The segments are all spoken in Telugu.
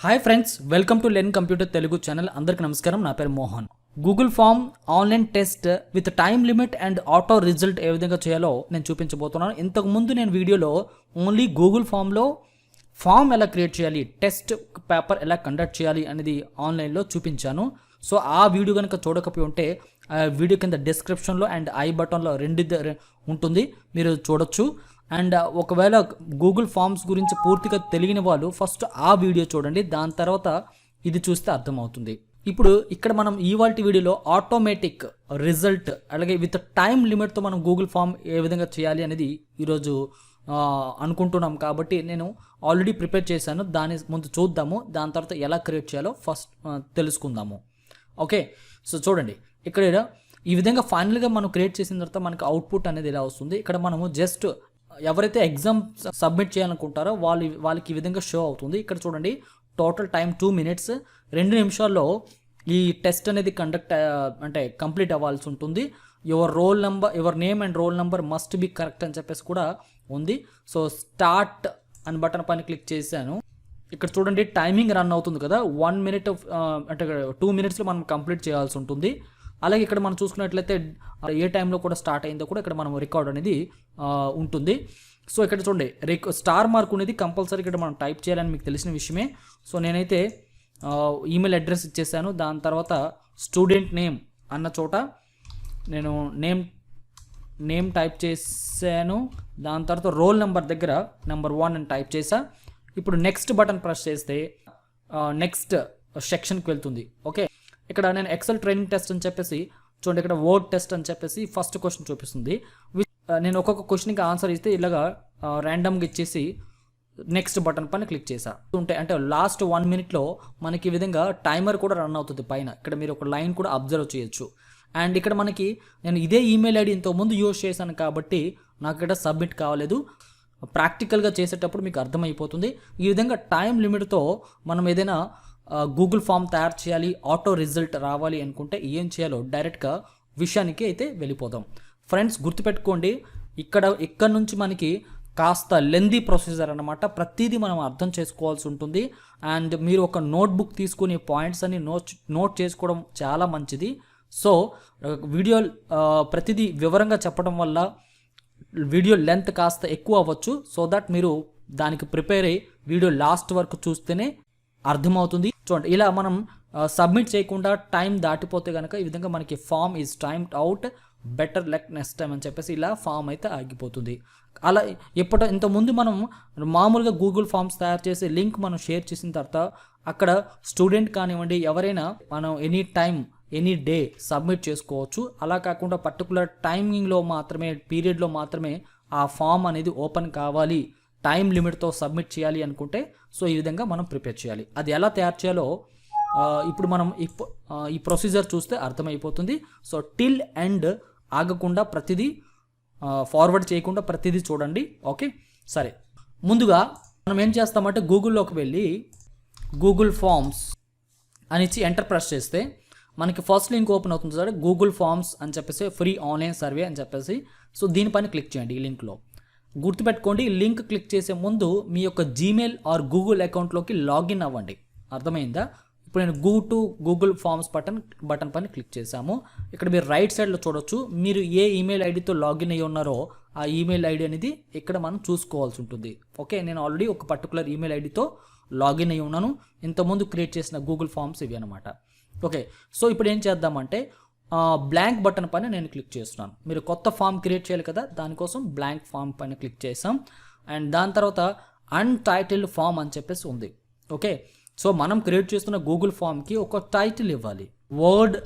Hi friends, welcome to learn computer Telugu channel. అందరికీ నమస్కారం. నా పేరు Mohan. Google form online test with time limit and auto result ఏ విధంగా చేయాలో నేను చూపించబోతున్నాను. ఇంతకుముందు నేను వీడియోలో ఓన్లీ గూగుల్ ఫామ్లో ఫామ్ ఎలా క్రియేట్ చేయాలి, టెస్ట్ పేపర్ ఎలా కండక్ట్ చేయాలి అనేది ఆన్లైన్లో చూపించాను. సో ఆ వీడియో కనుక చూడకపోయి ఉంటే ఆ వీడియో కింద డిస్క్రిప్షన్లో అండ్ ఐ బటన్లో రెండు ఉంటుంది, మీరు చూడొచ్చు. అండ్ ఒకవేళ గూగుల్ ఫామ్స్ గురించి పూర్తిగా తెలియని వాళ్ళు ఫస్ట్ ఆ వీడియో చూడండి, దాని తర్వాత ఇది చూస్తే అర్థమవుతుంది. ఇప్పుడు ఇక్కడ మనం ఇవాల్టి వీడియోలో ఆటోమేటిక్ రిజల్ట్ అలాగే విత్ టైం లిమిట్తో మనం గూగుల్ ఫామ్ ఏ విధంగా చేయాలి అనేది ఈరోజు అనుకుంటున్నాం. కాబట్టి నేను ఆల్రెడీ ప్రిపేర్ చేశాను, దాని ముందు చూద్దాము, దాని తర్వాత ఎలా క్రియేట్ చేయాలో ఫస్ట్ తెలుసుకుందాము. ఓకే, సో చూడండి ఇక్కడ ఈ విధంగా ఫైనల్గా మనం క్రియేట్ చేసిన తర్వాత మనకి అవుట్పుట్ అనేది ఇలా వస్తుంది. ఇక్కడ మనము జస్ట్ ఎవరైతే ఎగ్జామ్ సబ్మిట్ చేయాలనుకుంటారో వాళ్ళకి ఈ విధంగా షో అవుతుంది. ఇక్కడ చూడండి టోటల్ టైం 2 minutes, 2 నిమిషాల్లో ఈ టెస్ట్ అనేది కంప్లీట్ అవ్వాల్సి ఉంటుంది. Your name and roll number must be correct అని చెప్పేసి కూడా ఉంది. సో స్టార్ట్ అని బటన్ పైన క్లిక్ చేశాను. ఇక్కడ చూడండి టైమింగ్ రన్ అవుతుంది కదా, 1 minute 2 minutesలో మనం కంప్లీట్ చేయాల్సి ఉంటుంది. అలాగే ఇక్కడ మనం చూసుకున్నట్లయితే ఏ టైంలో కూడా స్టార్ట్ అయిందో కూడా ఇక్కడ మనం రికార్డ్ అనేది ఉంటుంది. సో ఇక్కడ చూడండి స్టార్ మార్క్ అనేది కంపల్సరీ ఇక్కడ మనం టైప్ చేయాలని మీకు తెలిసిన విషయమే. సో నేనైతే ఈమెయిల్ అడ్రస్ ఇచ్చేసాను. దాని తర్వాత స్టూడెంట్ నేమ్ అన్న చోట నేను నేమ్ టైప్ చేశాను. దాని తర్వాత రోల్ నెంబర్ దగ్గర నెంబర్ 1 అని టైప్ చేశా. ఇప్పుడు నెక్స్ట్ బటన్ ప్రెస్ చేస్తే నెక్స్ట్ సెక్షన్కి వెళ్తుంది. ఓకే, ఇక్కడ నేను ఎక్సెల్ ట్రైనింగ్ టెస్ట్ అని చెప్పేసి చూడండి, ఇక్కడ వర్డ్ టెస్ట్ అని చెప్పేసి ఫస్ట్ క్వశ్చన్ చూపిస్తుంది. నేను ఒక్కొక్క క్వశ్చన్కి ఆన్సర్ ఇస్తే ఇలాగా ర్యాండమ్గా ఇచ్చేసి నెక్స్ట్ బటన్ పైన క్లిక్ చేసా అంటే లాస్ట్ 1 minute మనకి ఈ విధంగా టైమర్ కూడా రన్ అవుతుంది పైన. ఇక్కడ మీరు ఒక లైన్ కూడా అబ్జర్వ్ చేయొచ్చు. అండ్ ఇక్కడ మనకి నేను ఇదే ఈమెయిల్ ఐడి ఇంతకుముందు యూజ్ చేశాను కాబట్టి నాకు ఇక్కడ సబ్మిట్ కావలేదు. ప్రాక్టికల్గా చేసేటప్పుడు మీకు అర్థమైపోతుంది. ఈ విధంగా టైం లిమిట్తో మనం ఏదైనా గూగుల్ ఫామ్ తయారు చేయాలి, ఆటో రిజల్ట్ రావాలి అనుకుంటే ఏం చేయాలో డైరెక్ట్గా విషయానికి అయితే వెళ్ళిపోదాం. ఫ్రెండ్స్ గుర్తుపెట్టుకోండి, ఇక్కడ నుంచి మనకి కాస్త లెందీ ప్రొసీజర్ అన్నమాట. ప్రతిదీ మనం అర్థం చేసుకోవాల్సి ఉంటుంది. అండ్ మీరు ఒక నోట్బుక్ తీసుకుని పాయింట్స్ అన్ని నోట్ చేసుకోవడం చాలా మంచిది. సో వీడియో ప్రతిదీ వివరంగా చెప్పడం వల్ల వీడియో లెంత్ కాస్త ఎక్కువ అవ్వచ్చు. సో దట్ మీరు దానికి ప్రిపేర్ అయ్యి వీడియో లాస్ట్ వరకు చూస్తేనే అర్థమవుతుంది. చూడండి ఇలా మనం సబ్మిట్ చేయకుండా టైం దాటిపోతే కనుక ఈ విధంగా మనకి form is timed out, better luck next time అని చెప్పేసి ఇలా ఫామ్ అయితే ఆగిపోతుంది. అలా ఇంతకుముందు మనం మామూలుగా గూగుల్ ఫామ్స్ తయారు చేసి లింక్ మనం షేర్ చేసిన తర్వాత అక్కడ స్టూడెంట్ కానివ్వండి ఎవరైనా మనం any time any day submit చేసుకోవచ్చు. అలా కాకుండా పర్టికులర్ టైమింగ్లో మాత్రమే, పీరియడ్లో మాత్రమే ఆ ఫామ్ అనేది ఓపెన్ కావాలి, టైం లిమిట్తో సబ్మిట్ చేయాలి అనుకుంటే సో ఈ విధంగా మనం ప్రిపేర్ చేయాలి. అది ఎలా తయారు చేయాలో ఇప్పుడు మనం ఈ ప్రొసీజర్ చూస్తే అర్థమైపోతుంది. సో టిల్ ఎండ్ ఆగకుండా ప్రతిదీ ఫార్వర్డ్ చేయకుండా ప్రతిదీ చూడండి. ఓకే, సరే ముందుగా మనం ఏం చేస్తామంటే గూగుల్లోకి వెళ్ళి గూగుల్ ఫామ్స్ అని ఇచ్చి ఎంటర్ ప్రెస్ చేస్తే మనకి ఫస్ట్ లింక్ ఓపెన్ అవుతుంది సార్, గూగుల్ ఫామ్స్ అని చెప్పేసి ఫ్రీ ఆన్లైన్ సర్వే అని చెప్పేసి. సో దీనిపైన క్లిక్ చేయండి. ఈ లింక్లో గుర్తుపెట్టుకోండి, లింక్ క్లిక్ చేసే ముందు మీ యొక్క జీమెయిల్ ఆర్ గూగుల్ అకౌంట్లోకి లాగిన్ అవ్వండి. అర్థమైందా? ఇప్పుడు నేను గూగుల్ ఫామ్స్ బటన్ పైన క్లిక్ చేశాము. ఇక్కడ మీరు రైట్ సైడ్లో చూడొచ్చు, మీరు ఏ ఈమెయిల్ ఐడితో లాగిన్ అయ్యి ఉన్నారో ఆ ఈమెయిల్ ఐడి అనేది ఇక్కడ మనం చూసుకోవాల్సి ఉంటుంది. ఓకే, నేను ఆల్రెడీ ఒక పర్టికులర్ ఈమెయిల్ ఐడితో లాగిన్ అయ్యి ఉన్నాను. ఇంతకుముందు క్రియేట్ చేసిన గూగుల్ ఫామ్స్ ఇవి అనమాట. ఓకే, సో ఇప్పుడు ఏం చేద్దామంటే బ్లాంక్ బటన్ పైన నేను క్లిక్ చేస్తున్నాను. మీరు కొత్త ఫామ్ క్రియేట్ చేయాలి కదా, దానికోసం బ్లాంక్ ఫామ్ పైన క్లిక్ చేసాం. అండ్ దాని తర్వాత అన్టైటిల్డ్ ఫామ్ అని చెప్పేసి ఉంది. ఓకే, సో మనం క్రియేట్ చేస్తున్న గూగుల్ ఫామ్కి ఒక టైటిల్ ఇవ్వాలి. Word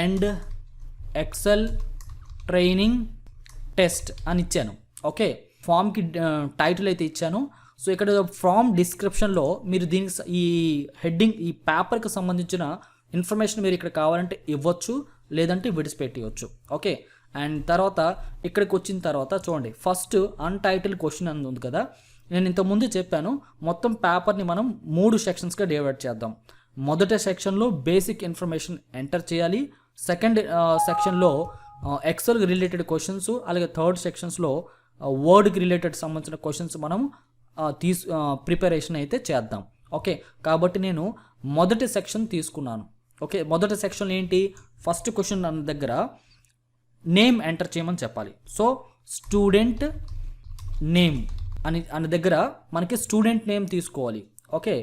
and Excel training test అని ఇచ్చాను. ఓకే, ఫామ్కి టైటిల్ అయితే ఇచ్చాను. సో ఇక్కడ ఫామ్ డిస్క్రిప్షన్లో మీరు దీనికి ఈ హెడ్డింగ్ ఈ పేపర్కి సంబంధించిన ఇన్ఫర్మేషన్ మీరు ఇక్కడ కావాలంటే ఇవ్వచ్చు, లేదంటే విడిచిపెట్టవచ్చు. ఓకే, అండ్ తర్వాత ఇక్కడికి వచ్చిన తర్వాత చూడండి ఫస్ట్ అన్టైటిల్ క్వశ్చన్ అని ఉంది కదా, నేను ఇంతకుముందు చెప్పాను మొత్తం పేపర్ని మనం 3 సెక్షన్స్గా డివైడ్ చేద్దాం. మొదటి సెక్షన్లో బేసిక్ ఇన్ఫర్మేషన్ ఎంటర్ చేయాలి. సెకండ్ సెక్షన్లో ఎక్సెల్ రిలేటెడ్ క్వశ్చన్స్, అలాగే థర్డ్ సెక్షన్స్లో వర్డ్కి రిలేటెడ్ సంబంధించిన క్వశ్చన్స్ మనం ప్రిపరేషన్ అయితే చేద్దాం. ఓకే, కాబట్టి నేను మొదటి సెక్షన్ తీసుకున్నాను. ఓకే, మొదటి సెక్షన్ ఏంటి, ఫస్ట్ క్వశ్చన్ అన్న దగ్గర నేమ్ ఎంటర్ చేయమని చెప్పాలి. సో స్టూడెంట్ నేమ్ అని దగ్గర మనకి స్టూడెంట్ నేమ్ తీసుకోవాలి. ఓకే,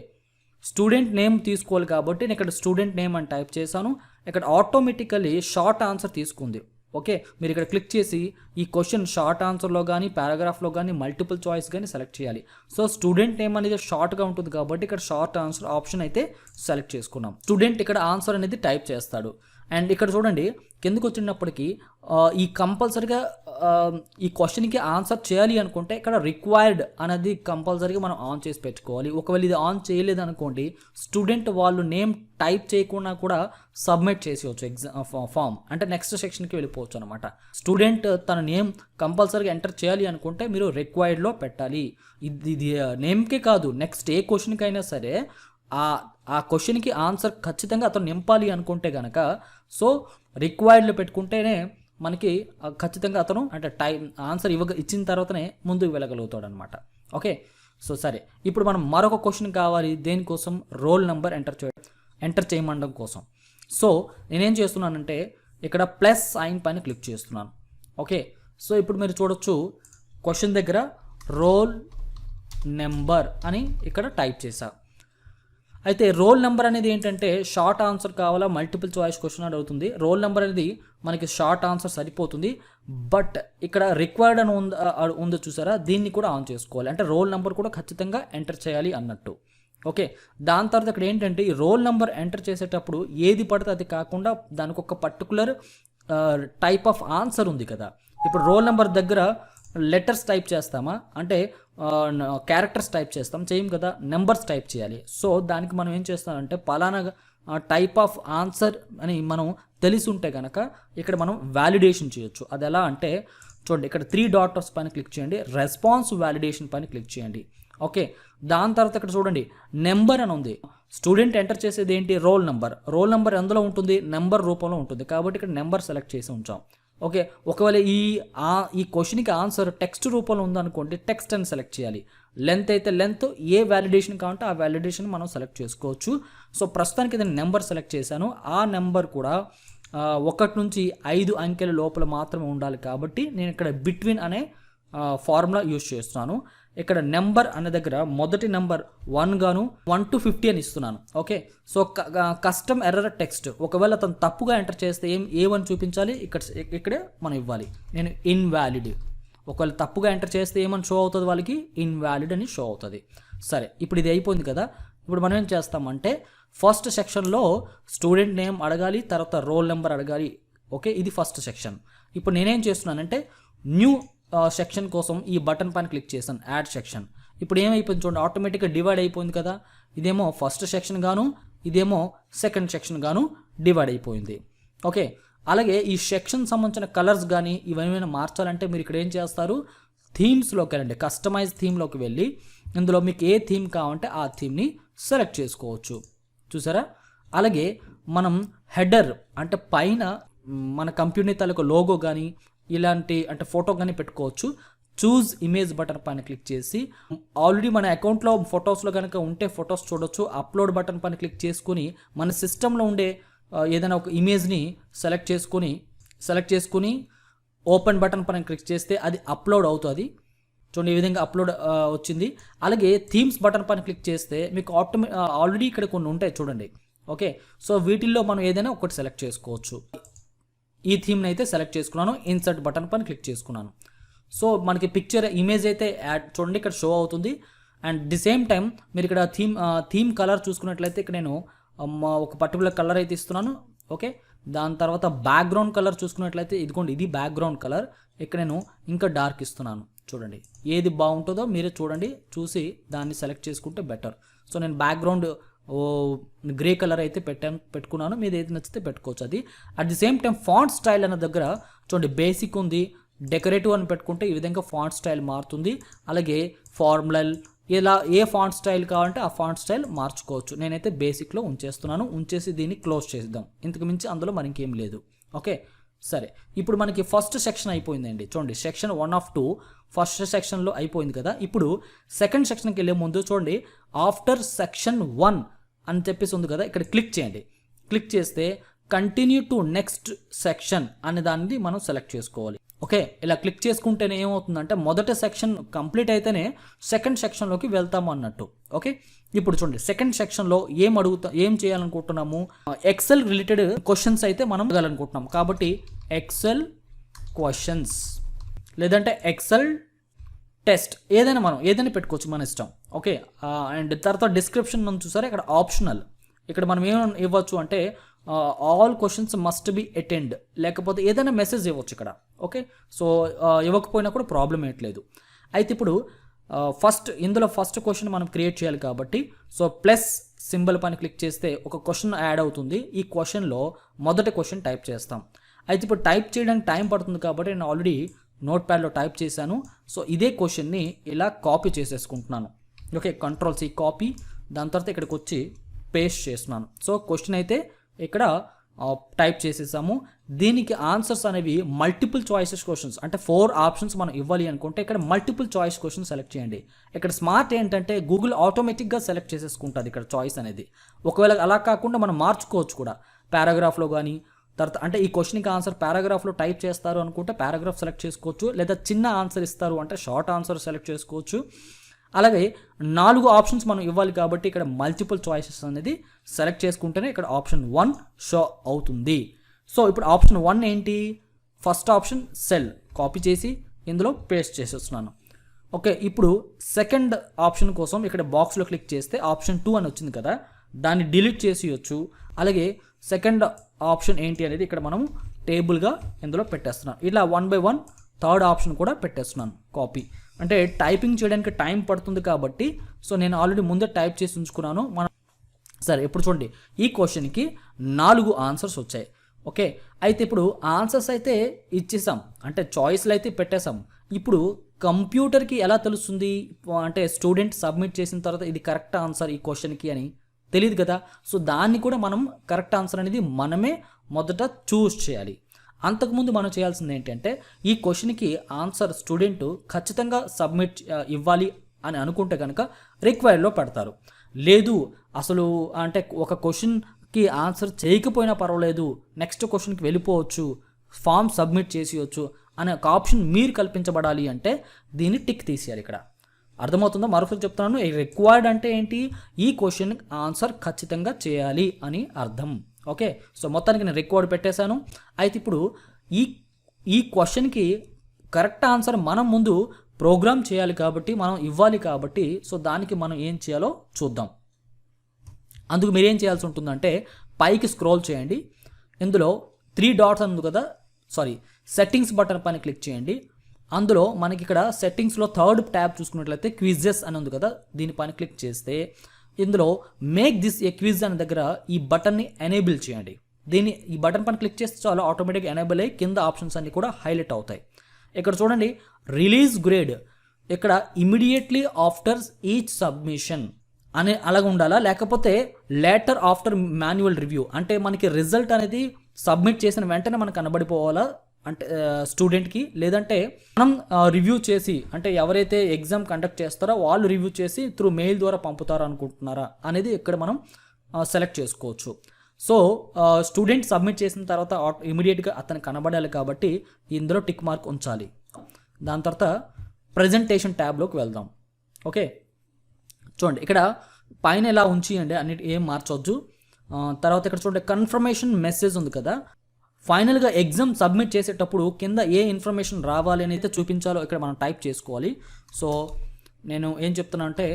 స్టూడెంట్ నేమ్ తీసుకోవాలి కాబట్టి నేను ఇక్కడ స్టూడెంట్ నేమ్ అని టైప్ చేశాను. ఇక్కడ ఆటోమేటికలీ షార్ట్ ఆన్సర్ తీసుకుంది. ఓకే, మీరు ఇక్కడ క్లిక్ చేసి ఈ క్వశ్చన్ షార్ట్ ఆన్సర్లో కానీ పారాగ్రాఫ్లో కానీ మల్టిపుల్ చాయిస్ కానీ సెలెక్ట్ చేయాలి. సో స్టూడెంట్ నేమ్ అనేది షార్ట్గా ఉంటుంది కాబట్టి ఇక్కడ షార్ట్ ఆన్సర్ ఆప్షన్ అయితే సెలెక్ట్ చేసుకున్నాం. స్టూడెంట్ ఇక్కడ ఆన్సర్ అనేది టైప్ చేస్తాడు. అండ్ ఇక్కడ చూడండి కిందకు వచ్చినప్పటికీ ఈ కంపల్సరీగా ఈ క్వశ్చన్కి ఆన్సర్ చేయాలి అనుకుంటే ఇక్కడ రిక్వైర్డ్ అనేది కంపల్సరీగా మనం ఆన్ చేసి పెట్టుకోవాలి. ఒకవేళ ఇది ఆన్ చేయలేదు అనుకోండి, స్టూడెంట్ వాళ్ళు నేమ్ టైప్ చేయకుండా కూడా సబ్మిట్ చేసేయచ్చు ఫామ్, అంటే నెక్స్ట్ సెక్షన్కి వెళ్ళిపోవచ్చు అనమాట. స్టూడెంట్ తన నేమ్ కంపల్సరీగా ఎంటర్ చేయాలి అనుకుంటే మీరు రిక్వైర్డ్లో పెట్టాలి. ఇది నేమ్కే కాదు, నెక్స్ట్ ఏ క్వశ్చన్కి అయినా సరే ఆ క్వశ్చన్కి ఆన్సర్ ఖచ్చితంగా అతను నింపాలి అనుకుంటే కనుక సో రిక్వైర్డ్లో పెట్టుకుంటేనే మనకి ఖచ్చితంగా అతను అంటే ఆన్సర్ ఇచ్చిన తర్వాతనే ముందుకు వెళ్ళగలుగుతాడు అనమాట. ఓకే, సో సరే, ఇప్పుడు మనం మరొక క్వశ్చన్ కావాలి. దేనికోసం, రోల్ నెంబర్ ఎంటర్ చేయమండం కోసం. సో నేనేం చేస్తున్నానంటే ఇక్కడ ప్లస్ సైన్ పైన క్లిక్ చేస్తున్నాను. ఓకే, సో ఇప్పుడు మీరు చూడొచ్చు క్వశ్చన్ దగ్గర రోల్ నెంబర్ అని ఇక్కడ టైప్ చేశా. అయితే రోల్ నెంబర్ అనేది ఏంటంటే షార్ట్ ఆన్సర్ కావాలా, మల్టిపుల్ చాయిస్ క్వశ్చన్ అడుగుతుంది. రోల్ నెంబర్ అనేది మనకి షార్ట్ ఆన్సర్ సరిపోతుంది, బట్ ఇక్కడ రిక్వైర్డ్ అని ఉందో చూసారా, దీన్ని కూడా ఆన్ చేసుకోవాలి. అంటే రోల్ నెంబర్ కూడా ఖచ్చితంగా ఎంటర్ చేయాలి అన్నట్టు. ఓకే, దాని తర్వాత ఇక్కడ ఏంటంటే ఈ రోల్ నెంబర్ ఎంటర్ చేసేటప్పుడు ఏది పడితే అది కాకుండా దానికి ఒక పర్టికులర్ టైప్ ఆఫ్ ఆన్సర్ ఉంది కదా. ఇప్పుడు రోల్ నెంబర్ దగ్గర లెటర్స్ టైప్ చేస్తామా అంటే క్యారెక్టర్స్ టైప్ చేయం కదా, నెంబర్స్ టైప్ చేయాలి. సో దానికి మనం ఏం చేస్తామంటే పలానా టైప్ ఆఫ్ ఆన్సర్ అని మనం తెలిసి ఉంటే కనుక ఇక్కడ మనం వ్యాలిడేషన్ చేయొచ్చు. అది ఎలా అంటే చూడండి, ఇక్కడ 3 డాట్స్ పైన క్లిక్ చేయండి, రెస్పాన్స్ వ్యాలిడేషన్ పైన క్లిక్ చేయండి. ఓకే, దాని తర్వాత ఇక్కడ చూడండి నెంబర్ అని ఉంది. స్టూడెంట్ ఎంటర్ చేసేది ఏంటి, రోల్ నెంబర్ ఎందులో ఉంటుంది, నెంబర్ రూపంలో ఉంటుంది కాబట్టి ఇక్కడ నెంబర్ సెలెక్ట్ చేసి ఉంచాం. ఓకే, ఒకవేళ ఈ క్వశ్చన్కి ఆన్సర్ టెక్స్ట్ రూపంలో ఉందనుకోండి, టెక్స్ట్ అని సెలెక్ట్ చేయాలి. లెంత్ అయితే లెంత్, ఏ వ్యాలిడేషన్ కావాలంటే ఆ వ్యాలిడేషన్ మనం సెలెక్ట్ చేసుకోవచ్చు. సో ప్రస్తుతానికి నేను నెంబర్ సెలెక్ట్ చేశాను. ఆ నెంబర్ కూడా 1 నుంచి 5 అంకెల లోపల మాత్రమే ఉండాలి కాబట్టి నేను ఇక్కడ బిట్వీన్ అనే ఫార్ములా యూజ్ చేస్తున్నాను. ఇక్కడ నెంబర్ అనే దగ్గర మొదటి నెంబర్ 1 గాను 1 to 50 అని ఇస్తున్నాను. Okay, so custom error text, ఒకవేళ అతను తప్పుగా ఎంటర్ చేస్తే ఏమని చూపించాలి, ఇక్కడే మనం ఇవ్వాలి. నేను ఇన్వాలిడ్, ఒకవేళ తప్పుగా ఎంటర్ చేస్తే ఏమని షో అవుతుంది, వాళ్ళకి ఇన్వాలిడ్ అని షో అవుతుంది. సరే, ఇప్పుడు ఇది అయిపోయింది కదా. ఇప్పుడు మనం ఏం చేస్తామంటే ఫస్ట్ సెక్షన్లో స్టూడెంట్ నేమ్ అడగాలి, తర్వాత రోల్ నెంబర్ అడగాలి. ఓకే, ఇది ఫస్ట్ సెక్షన్. ఇప్పుడు నేనేం చేస్తున్నానంటే న్యూ సెక్షన్ కోసం ఈ బటన్ పైన క్లిక్ చేశాను, యాడ్ సెక్షన్. ఇప్పుడు ఏమైపోయింది చూడండి, ఆటోమేటిక్గా డివైడ్ అయిపోయింది కదా. ఇదేమో ఫస్ట్ సెక్షన్ గాను, ఇదేమో సెకండ్ సెక్షన్ గాను డివైడ్ అయిపోయింది. ఓకే, అలాగే ఈ సెక్షన్ సంబంధించిన కలర్స్ కానీ ఇవేమైనా మార్చాలంటే మీరు ఇక్కడ ఏం చేస్తారు, థీమ్స్లోకి వెళ్ళండి, కస్టమైజ్ థీమ్లోకి వెళ్ళి ఇందులో మీకు ఏ థీమ్ కావాలంటే ఆ థీమ్ని సెలెక్ట్ చేసుకోవచ్చు. చూసారా, అలాగే మనం హెడర్ అంటే పైన మన కంపెనీ తాలూకు లోగో కానీ ఇలాంటి అంటే ఫోటో కానీ పెట్టుకోవచ్చు. చూజ్ ఇమేజ్ బటన్ పైన క్లిక్ చేసి ఆల్రెడీ మన అకౌంట్లో ఫొటోస్లో కనుక ఉంటే ఫొటోస్ చూడొచ్చు. అప్లోడ్ బటన్ పైన క్లిక్ చేసుకుని మన సిస్టంలో ఉండే ఏదైనా ఒక ఇమేజ్ని సెలెక్ట్ చేసుకుని ఓపెన్ బటన్ పైన క్లిక్ చేస్తే అది అప్లోడ్ అవుతుంది. చూడండి, ఈ విధంగా అప్లోడ్ వచ్చింది. అలాగే థీమ్స్ బటన్ పైన క్లిక్ చేస్తే మీకు ఆల్రెడీ ఇక్కడ కొన్ని ఉంటాయి చూడండి. ఓకే, సో వీటిల్లో మనం ఏదైనా ఒకటి సెలెక్ట్ చేసుకోవచ్చు. ఈ థీమ్ని అయితే సెలెక్ట్ చేసుకున్నాను, ఇన్సర్ట్ బటన్ పైన క్లిక్ చేసుకున్నాను. సో మనకి పిక్చర్ ఇమేజ్ అయితే యాడ్ చూడండి ఇక్కడ షో అవుతుంది. అండ్ ది సేమ్ టైం మీరు ఇక్కడ థీమ్ కలర్ చూసుకున్నట్లయితే ఇక్కడ నేను ఒక పర్టికులర్ కలర్ అయితే ఇస్తున్నాను. ఓకే, దాని తర్వాత బ్యాక్గ్రౌండ్ కలర్ చూసుకున్నట్లయితే ఇదిగోండి, ఇది బ్యాక్గ్రౌండ్ కలర్. ఇక్కడ నేను ఇంకా డార్క్ ఇస్తున్నాను. చూడండి, ఏది బాగుంటుందో మీరే చూడండి, చూసి దాన్ని సెలెక్ట్ చేసుకుంటే బెటర్. సో నేను బ్యాక్గ్రౌండ్ గ్రే కలర్ అయితే పెట్టుకున్నాను, మీరు ఏది నచ్చితే పెట్టుకోవచ్చు. అది at the same time font style అనే దగ్గర చూడండి, బేసిక్ ఉంది, డెకరేటివ్ అని పెట్టుకుంటే ఈ విధంగా ఫాంట్ స్టైల్ మారుతుంది. అలాగే ఫార్ములల్, ఇలా ఏ ఫాంట్ స్టైల్ కావాలంటే ఆ ఫాంట్ స్టైల్ మార్చుకోవచ్చు. నేనైతే బేసిక్లో ఉంచేస్తున్నాను. ఉంచేసి దీన్ని క్లోజ్ చేద్దాం, ఇంతకు మించి అందులో మరి ఇంకేం లేదు. ఓకే, సరే, ఇప్పుడు మనకి ఫస్ట్ సెక్షన్ అయిపోయిందండి. చూడండి, సెక్షన్ 1 of 2 ఫస్ట్ సెక్షన్లో అయిపోయింది కదా. ఇప్పుడు సెకండ్ సెక్షన్కి వెళ్ళే ముందు చూడండి, ఆఫ్టర్ సెక్షన్ 1 అని చెప్పేసి ఉంది కదా, ఇక్కడ క్లిక్ చేయండి. క్లిక్ చేస్తే కంటిన్యూ టు నెక్స్ట్ సెక్షన్ అనే దాన్ని మనం సెలెక్ట్ చేసుకోవాలి. ఓకే, ఇలా క్లిక్ చేసుకుంటేనే ఏమవుతుందంటే మొదటి సెక్షన్ కంప్లీట్ అయితేనే సెకండ్ సెక్షన్లోకి వెళ్తాము అన్నట్టు. ఓకే, ఇప్పుడు చూడండి, సెకండ్ సెక్షన్లో ఏం చేయాలనుకుంటున్నాము, ఎక్సెల్ రిలేటెడ్ క్వశ్చన్స్ అయితే మనం అడగాలనుకుంటున్నాం. కాబట్టి ఎక్సెల్ క్వశ్చన్స్ లేదంటే ఎక్సెల్ టెస్ట్ ఏదైనా పెట్టుకోవచ్చు, మన ఇష్టం. ఓకే, అండ్ తర్వాత డిస్క్రిప్షన్ నుంచి చూసారా, ఇక్కడ ఆప్షనల్. ఇక్కడ మనం ఏం ఇవ్వచ్చు అంటే all questions must be attend, లేకపోతే ఏదైనా మెసేజ్ ఇవ్వచ్చు ఇక్కడ. ఓకే, సో ఇవ్వకపోయినా కూడా ప్రాబ్లం ఏట్లేదు. అయితే ఇప్పుడు ఇందులో ఫస్ట్ క్వశ్చన్ మనం క్రియేట్ చేయాలి కాబట్టి, సో ప్లస్ సింబల్ పైన క్లిక్ చేస్తే ఒక క్వశ్చన్ యాడ్ అవుతుంది. ఈ క్వశ్చన్లో మొదటి క్వశ్చన్ టైప్ చేస్తాం. అయితే ఇప్పుడు టైప్ చేయడానికి టైం పడుతుంది కాబట్టి నేను ఆల్రెడీ నోట్ ప్యాడ్లో టైప్ చేశాను. సో ఇదే క్వశ్చన్ని ఇలా కాపీ చేసేసుకుంటున్నాను. ఓకే, Ctrl+C కాపీ, దాని తర్వాత ఇక్కడికి వచ్చి పేస్ట్ చేస్తున్నాను. సో క్వశ్చన్ అయితే ఇక్కడ టైప్ చేసేసాము. దీనికి ఆన్సర్స్ అనేవి మల్టిపుల్ చాయిసెస్ క్వశ్చన్స్, అంటే 4 ఆప్షన్స్ మనం ఇవ్వాలి అనుకుంటే ఇక్కడ మల్టిపుల్ చాయిస్ క్వశ్చన్ సెలెక్ట్ చేయండి. ఇక్కడ స్మార్ట్ ఏంటంటే గూగుల్ ఆటోమేటిక్గా సెలెక్ట్ చేసేసుకుంటుంది ఇక్కడ చాయిస్ అనేది. ఒకవేళ అలా కాకుండా మనం మార్చుకోవచ్చు కూడా, పారాగ్రాఫ్లో కానీ. తర్వాత అంటే ఈ క్వశ్చన్కి ఆన్సర్ పారాగ్రాఫ్లో టైప్ చేస్తారు అనుకుంటే పారాగ్రాఫ్ సెలెక్ట్ చేసుకోవచ్చు, లేదా చిన్న ఆన్సర్ ఇస్తారు అంటే షార్ట్ ఆన్సర్ సెలెక్ట్ చేసుకోవచ్చు. అలాగే 4 ఆప్షన్స్ మనం ఇవ్వాలి కాబట్టి ఇక్కడ మల్టిపుల్ చాయిసెస్ అనేది సెలెక్ట్ చేసుకుంటేనే ఇక్కడ ఆప్షన్ 1 షో అవుతుంది. సో ఇప్పుడు ఆప్షన్ 1 ఏంటి, ఫస్ట్ ఆప్షన్ సెల్, కాపీ చేసి ఇందులో పేస్ట్ చేసేస్తున్నాను. ఓకే, ఇప్పుడు సెకండ్ ఆప్షన్ కోసం ఇక్కడ బాక్స్లో క్లిక్ చేస్తే ఆప్షన్ 2 అని వచ్చింది కదా, దాన్ని డిలీట్ చేసేయచ్చు. అలాగే సెకండ్ ఆప్షన్ ఏంటి అనేది ఇక్కడ మనం టేబుల్గా ఇందులో పెట్టేస్తున్నాం. ఇలా 1 by 1 థర్డ్ ఆప్షన్ కూడా పెట్టేస్తున్నాను కాపీ. అంటే టైపింగ్ చేయడానికి టైం పడుతుంది కాబట్టి, సో నేను ఆల్రెడీ ముందే టైప్ చేసి ఉంచుకున్నాను. సరే, ఇప్పుడు చూడండి, ఈ క్వశ్చన్కి 4 ఆన్సర్స్ వచ్చాయి. ఓకే, అయితే ఇప్పుడు ఆన్సర్స్ అయితే ఇచ్చేసాం, అంటే చాయిస్లు అయితే పెట్టేసాం. ఇప్పుడు కంప్యూటర్కి ఎలా తెలుస్తుంది అంటే స్టూడెంట్ సబ్మిట్ చేసిన తర్వాత ఇది కరెక్ట్ ఆన్సర్ ఈ క్వశ్చన్కి అని తెలియదు కదా. సో దాన్ని కూడా మనం కరెక్ట్ ఆన్సర్ అనేది మనమే మొదట చూస్ చేయాలి. అంతకుముందు మనం చేయాల్సింది ఏంటంటే ఈ క్వశ్చన్కి ఆన్సర్ స్టూడెంట్ ఖచ్చితంగా సబ్మిట్ ఇవ్వాలి అని అనుకుంటే కనుక రిక్వైర్డ్లో పెడతారు. లేదు అసలు అంటే ఒక క్వశ్చన్కి ఆన్సర్ చేయకపోయినా పర్వాలేదు, నెక్స్ట్ క్వశ్చన్కి వెళ్ళిపోవచ్చు, ఫామ్ సబ్మిట్ చేసేయచ్చు అనే ఒక ఆప్షన్ మీరు కల్పించబడాలి అంటే దీన్ని టిక్ తీసేయాలి. ఇక్కడ అర్థమవుతుందో? మరొకటి చెప్తున్నాను, రిక్వైర్డ్ అంటే ఏంటి, ఈ క్వశ్చన్ ఆన్సర్ ఖచ్చితంగా చేయాలి అని అర్థం. ఓకే, సో మొత్తానికి నేను రిక్వైర్డ్ పెట్టేశాను. అయితే ఇప్పుడు ఈ క్వశ్చన్కి కరెక్ట్ ఆన్సర్ మనం ముందు ప్రోగ్రామ్ చేయాలి కాబట్టి, మనం ఇవ్వాలి కాబట్టి, సో దానికి మనం ఏం చేయాలో చూద్దాం. అందుకు మీరేం చేయాల్సి ఉంటుందంటే పైకి స్క్రోల్ చేయండి, ఇందులో 3 డాట్స్ ఉంది కదా, సెట్టింగ్స్ బటన్ పైన క్లిక్ చేయండి. అందులో మనకి ఇక్కడ సెట్టింగ్స్లో థర్డ్ ట్యాబ్ చూసుకున్నట్లయితే క్విజెస్ అని ఉంది కదా, దీనిపైన క్లిక్ చేస్తే ఇందులో మేక్ దిస్ ఏ క్విజ్ అనే దగ్గర ఈ బటన్ని ఎనేబుల్ చేయండి. ఈ బటన్ పైన క్లిక్ చేస్తే చాలా ఆటోమేటిక్గా ఎనేబుల్ అయ్యి కింద ఆప్షన్స్ అన్ని కూడా హైలైట్ అవుతాయి. ఇక్కడ చూడండి, రిలీజ్ గ్రేడ్ ఇక్కడ ఇమీడియట్లీ ఆఫ్టర్ ఈచ్ సబ్మిషన్ అనే అలాగ ఉండాలా, లేకపోతే లేటర్ ఆఫ్టర్ మాన్యువల్ రివ్యూ అంటే మనకి రిజల్ట్ అనేది సబ్మిట్ చేసిన వెంటనే మనకు కనబడిపోవాలా అంటే స్టూడెంట్కి, లేదంటే మనం రివ్యూ చేసి అంటే ఎవరైతే ఎగ్జామ్ కండక్ట్ చేస్తారో వాళ్ళు రివ్యూ చేసి త్రూ మెయిల్ ద్వారా పంపుతారు అనుకుంటున్నారా అనేది ఇక్కడ మనం సెలెక్ట్ చేసుకోవచ్చు. సో స్టూడెంట్ సబ్మిట్ చేసిన తర్వాత ఇమీడియట్గా అతను కనబడాలి కాబట్టి ఇందులో టిక్ మార్క్ ఉంచాలి. దాని తర్వాత ప్రజెంటేషన్ ట్యాబ్లోకి వెళ్దాం. ఓకే, చూడండి ఇక్కడ పైన ఇలా ఉంచియండి, అన్నిటి ఏం మార్చవద్దు. తర్వాత ఇక్కడ చూడండి కన్ఫర్మేషన్ మెసేజ్ ఉంది కదా, ఫైనల్గా ఎగ్జామ్ సబ్మిట్ చేసేటప్పుడు కింద ఏ ఇన్ఫర్మేషన్ రావాలి అని అయితే చూపించాలో ఇక్కడ మనం టైప్ చేసుకోవాలి. సో నేను ఏం చెప్తున్నా అంటే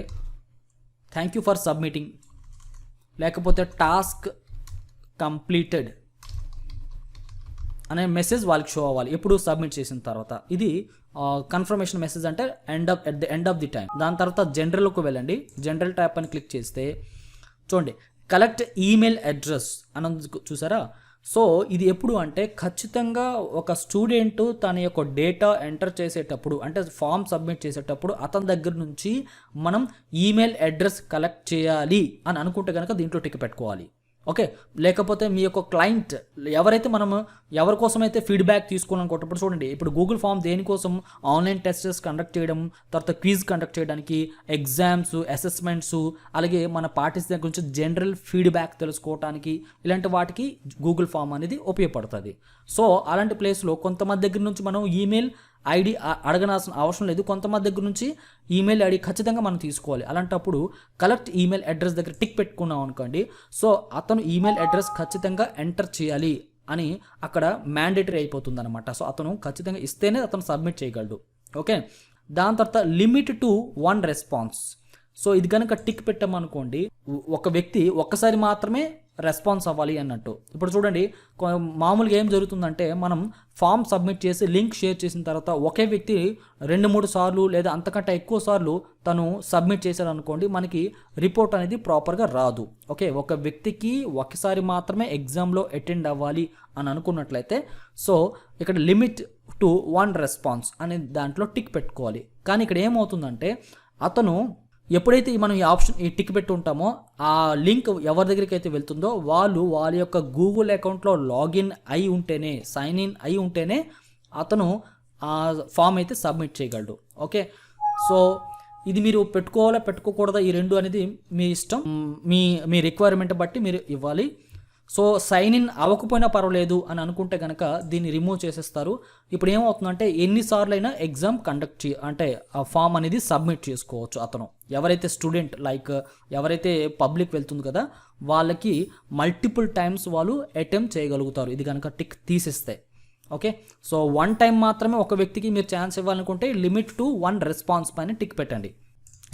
థ్యాంక్ యూ ఫర్ సబ్మిటింగ్, లేకపోతే టాస్క్ కంప్లీటెడ్ అనే మెసేజ్ వాళ్ళకి షో అవ్వాలి ఎప్పుడు సబ్మిట్ చేసిన తర్వాత. ఇది కన్ఫర్మేషన్ మెసేజ్ అంటే at the end of the time. దాని తర్వాత జనరల్లోకి వెళ్ళండి, జనరల్ ట్యాప్ అని క్లిక్ చేస్తే చూడండి కలెక్ట్ ఈమెయిల్ అడ్రస్ అని చూసారా. సో ఇది ఎప్పుడు అంటే ఖచ్చితంగా ఒక స్టూడెంట్ తన యొక్క డేటా ఎంటర్ చేసేటప్పుడు అంటే ఫామ్ సబ్మిట్ చేసేటప్పుడు అతని దగ్గర నుంచి మనం ఈమెయిల్ అడ్రస్ కలెక్ట్ చేయాలి అని అనుకుంటే కనుక దీంట్లో టిక్ పెట్టుకోవాలి. ఓకే, లేకపోతే మీ యొక్క క్లయింట్ ఎవరైతే మనము ఎవరి కోసమైతే ఫీడ్బ్యాక్ తీసుకోవాలనుకుంటే ఇప్పుడు చూడండి, ఇప్పుడు గూగుల్ ఫామ్ దేనికోసం ఆన్లైన్ టెస్ట్స్ కండక్ట్ చేయడం, తర్వాత క్విజ్ కండక్ట్ చేయడానికి, ఎగ్జామ్స్, అసెస్మెంట్స్, అలాగే మన పార్టిసిపేట్ గురించి జనరల్ ఫీడ్బ్యాక్ తెలుసుకోవడానికి, ఇలాంటి వాటికి గూగుల్ ఫామ్ అనేది ఉపయోగపడుతుంది. సో అలాంటి ప్లేస్లో కొంతమంది దగ్గర నుంచి మనం ఈమెయిల్ ఐడి అడగనాల్సిన అవసరం లేదు, కొంతమంది దగ్గర నుంచి ఈమెయిల్ ఐడి ఖచ్చితంగా మనం తీసుకోవాలి. అలాంటప్పుడు కలెక్ట్ ఈమెయిల్ అడ్రస్ దగ్గర టిక్ పెట్టుకున్నాం అనుకోండి, సో అతను ఈమెయిల్ అడ్రస్ ఖచ్చితంగా ఎంటర్ చేయాలి అని అక్కడ మ్యాండేటరీ అయిపోతుంది అనమాట. సో అతను ఖచ్చితంగా ఇస్తేనే అతను సబ్మిట్ చేయగలడు. ఓకే, దాని తర్వాత లిమిట్ టు 1 రెస్పాన్స్. సో ఇది కనుక టిక్ పెట్టామనుకోండి, ఒక వ్యక్తి ఒక్కసారి మాత్రమే రెస్పాన్స్ అవ్వాలి అన్నట్టు. ఇప్పుడు చూడండి, మామూలుగా ఏం జరుగుతుందంటే మనం ఫామ్ సబ్మిట్ చేసి లింక్ షేర్ చేసిన తర్వాత ఒకే వ్యక్తి 2-3 సార్లు లేదా అంతకంటే ఎక్కువ సార్లు తను సబ్మిట్ చేశాడు అనుకోండి, మనకి రిపోర్ట్ అనేది ప్రాపర్గా రాదు. ఓకే, ఒక వ్యక్తికి ఒకసారి మాత్రమే ఎగ్జామ్లో అటెండ్ అవ్వాలి అని అనుకున్నట్లయితే సో ఇక్కడ లిమిట్ టు 1 రెస్పాన్స్ అనే దాంట్లో టిక్ పెట్టుకోవాలి. కానీ ఇక్కడ ఏమవుతుందంటే అతను ఎప్పుడైతే మనం ఈ టిక్ పెట్టి ఉంటామో ఆ లింక్ ఎవరి దగ్గరికి అయితే వెళ్తుందో వాళ్ళ యొక్క గూగుల్ అకౌంట్లో లాగిన్ అయి ఉంటేనే, సైన్ ఇన్ అయి ఉంటేనే అతను ఆ ఫామ్ అయితే సబ్మిట్ చేయగలడు. ఓకే, సో ఇది మీరు పెట్టుకోవాలా పెట్టుకోకూడదా ఈ రెండు అనేది మీ ఇష్టం, మీ రిక్వైర్మెంట్ బట్టి మీరు ఇవ్వాలి. సో సైన్ ఇన్ అవ్వకపోయినా పర్వాలేదు అని అనుకుంటే కనుక దీన్ని రిమూవ్ చేసేస్తారు. ఇప్పుడు ఏమవుతుందంటే ఎన్నిసార్లు అయినా ఎగ్జామ్ కండక్ట్ అంటే ఆ ఫామ్ అనేది సబ్మిట్ చేసుకోవచ్చు. అతను ఎవరైతే స్టూడెంట్ లైక్ ఎవరైతే పబ్లిక్ వెళ్తుంది కదా వాళ్ళకి మల్టిపుల్ టైమ్స్ వాళ్ళు అటెంప్ట్ చేయగలుగుతారు ఇది కనుక టిక్ తీసేస్తే. ఓకే, సో 1 టైం మాత్రమే ఒక వ్యక్తికి మీరు ఛాన్స్ ఇవ్వాలనుకుంటే లిమిట్ టు 1 రెస్పాన్స్ పైన టిక్ పెట్టండి.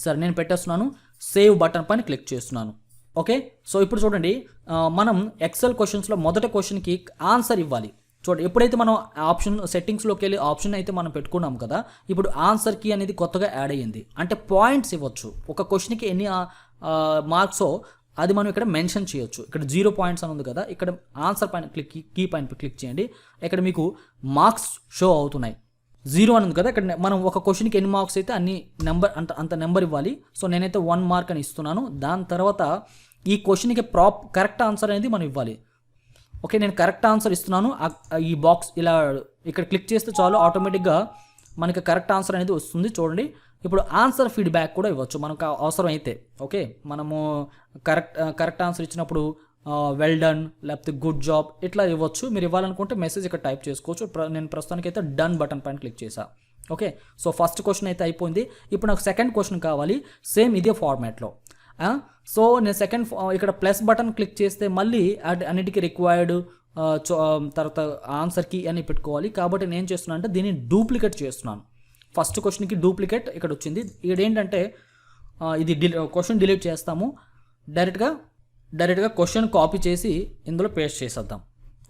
సరే, నేను పెట్టేస్తున్నాను, సేవ్ బటన్ పైన క్లిక్ చేస్తున్నాను. ఓకే, సో ఇప్పుడు చూడండి, మనం ఎక్సెల్ క్వశ్చన్స్లో మొదటి క్వశ్చన్కి ఆన్సర్ ఇవ్వాలి. చూడండి, ఎప్పుడైతే మనం ఆప్షన్ సెట్టింగ్స్లోకి వెళ్ళి ఆప్షన్ అయితే మనం పెట్టుకున్నాం కదా, ఇప్పుడు ఆన్సర్ కీ అనేది కొత్తగా యాడ్ అయ్యింది. అంటే పాయింట్స్ ఇవ్వచ్చు, ఒక క్వశ్చన్కి ఎన్ని మార్క్సో అది మనం ఇక్కడ మెన్షన్ చేయొచ్చు. ఇక్కడ 0 పాయింట్స్ అని ఉంది కదా, ఇక్కడ ఆన్సర్ పైన కీ పైన క్లిక్ చేయండి. ఇక్కడ మీకు మార్క్స్ షో అవుతున్నాయి. 0 అని ఉంది కదా, ఇక్కడ మనం ఒక క్వశ్చన్కి ఎన్ని మార్క్స్ అయితే అన్ని నెంబర్ అంత నెంబర్ ఇవ్వాలి. సో నేనైతే 1 మార్క్ అని ఇస్తున్నాను. దాని తర్వాత ఈ క్వశ్చన్కి కరెక్ట్ ఆన్సర్ అనేది మనం ఇవ్వాలి. ఓకే, నేను కరెక్ట్ ఆన్సర్ ఇస్తున్నాను. ఈ బాక్స్ ఇలా ఇక్కడ క్లిక్ చేస్తే చాలు, ఆటోమేటిక్గా మనకి కరెక్ట్ ఆన్సర్ అనేది వస్తుంది. చూడండి, ఇప్పుడు ఆన్సర్ ఫీడ్బ్యాక్ కూడా ఇవ్వచ్చు మనకు అవసరం అయితే. ఓకే, మనము కరెక్ట్ ఆన్సర్ ఇచ్చినప్పుడు వెల్ డన్ లేకపోతే గుడ్ జాబ్ ఇట్లా ఇవ్వచ్చు. మీరు ఇవ్వాలనుకుంటే మెసేజ్ ఇక్కడ టైప్ చేసుకోవచ్చు. నేను ప్రస్తుతానికి అయితే డన్ బటన్ పైన క్లిక్ చేసా. ఓకే, సో ఫస్ట్ క్వశ్చన్ అయితే అయిపోయింది. ఇప్పుడు నాకు సెకండ్ క్వశ్చన్ కావాలి సేమ్ ఇదే ఫార్మాట్లో. సో నేను ఇక్కడ ప్లస్ బటన్ క్లిక్ చేస్తే మళ్ళీ అన్నిటికీ రిక్వైర్డ్ తర్వాత ఆన్సర్కి అని పెట్టుకోవాలి. కాబట్టి నేను చేస్తున్నా అంటే దీన్ని డూప్లికేట్ చేస్తున్నాను. ఫస్ట్ క్వశ్చన్కి డూప్లికేట్ ఇక్కడ వచ్చింది. ఇక్కడ ఏంటంటే ఇది క్వశ్చన్ డిలీట్ చేస్తాము, డైరెక్ట్గా క్వశ్చన్ కాపీ చేసి ఇందులో పేస్ట్ చేసేద్దాం.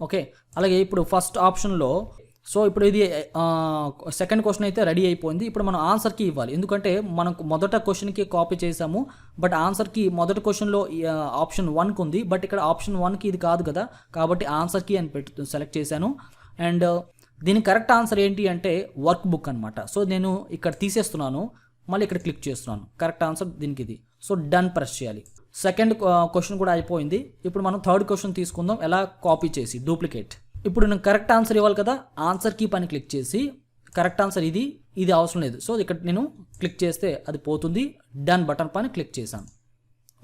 ఓకే, అలాగే ఇప్పుడు ఫస్ట్ ఆప్షన్లో సో ఇప్పుడు ఇది సెకండ్ క్వశ్చన్ అయితే రెడీ అయిపోయింది. ఇప్పుడు మనం ఆన్సర్కి ఇవ్వాలి, ఎందుకంటే మనం మొదట క్వశ్చన్కి కాపీ చేసాము, బట్ ఆన్సర్కి మొదటి క్వశ్చన్లో ఆప్షన్ 1కి ఉంది, బట్ ఇక్కడ ఆప్షన్ 1కి ఇది కాదు కదా, కాబట్టి ఆన్సర్కి అని సెలెక్ట్ చేశాను. అండ్ దీని కరెక్ట్ ఆన్సర్ ఏంటి అంటే వర్క్ బుక్ అనమాట. సో నేను ఇక్కడ తీసేస్తున్నాను, మళ్ళీ ఇక్కడ క్లిక్ చేస్తున్నాను. కరెక్ట్ ఆన్సర్ దీనికి ఇది. సో డన్ ప్రెస్ చేయాలి. సెకండ్ క్వశ్చన్ కూడా అయిపోయింది. ఇప్పుడు మనం థర్డ్ క్వశ్చన్ తీసుకుందాం, ఎలా కాపీ చేసి డూప్లికేట్. ఇప్పుడు నేను కరెక్ట్ ఆన్సర్ ఇవ్వాలి కదా, ఆన్సర్ కీ పని క్లిక్ చేసి కరెక్ట్ ఆన్సర్ ఇది అవసరం లేదు. సో ఇక్కడ నేను క్లిక్ చేస్తే అది పోతుంది. డన్ బటన్ పైన క్లిక్ చేశాను.